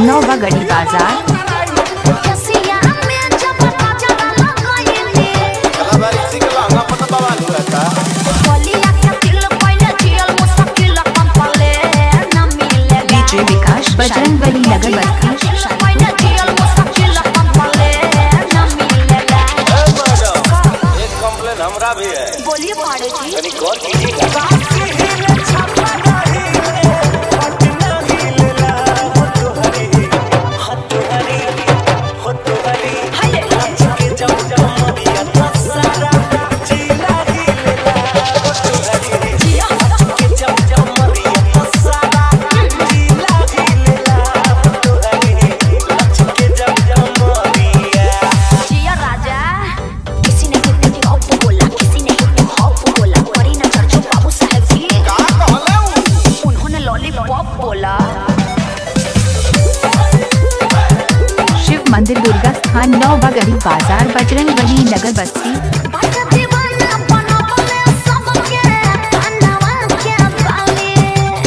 नौवा गढ़ी बाजार। डीजे विकास बजरंगबली नगर बस्ती। एक कंप्लेन हमरा भी है। बोलिए पाड़े शिव मंदिर दुर्गा स्थान नौवा गढ़ी बाजार बजरंगबली नगर बस्ती।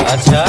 अच्छा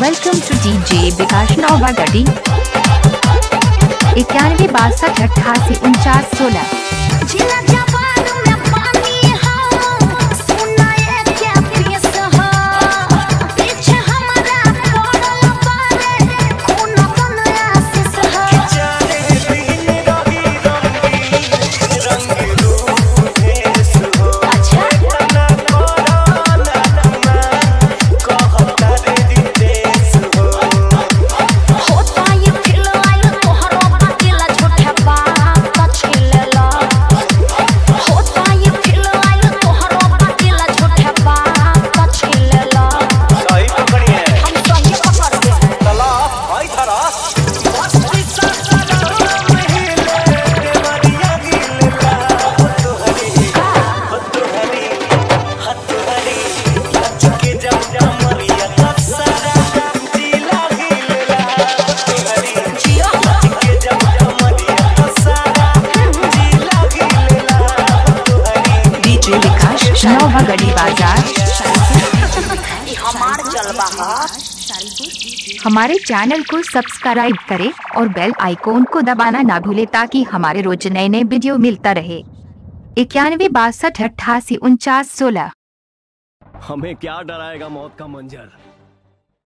वेलकम टू डीजे विकास नौवा गढ़ी। 91 62 88 49 16। नौवा गढ़ी बाजार। हमारे चैनल को सब्सक्राइब करें और बेल आइकॉन को दबाना ना भूले ताकि हमारे रोज नए नए वीडियो मिलता रहे। 91 62 88 49 16। हमें क्या डराएगा मौत का मंजर।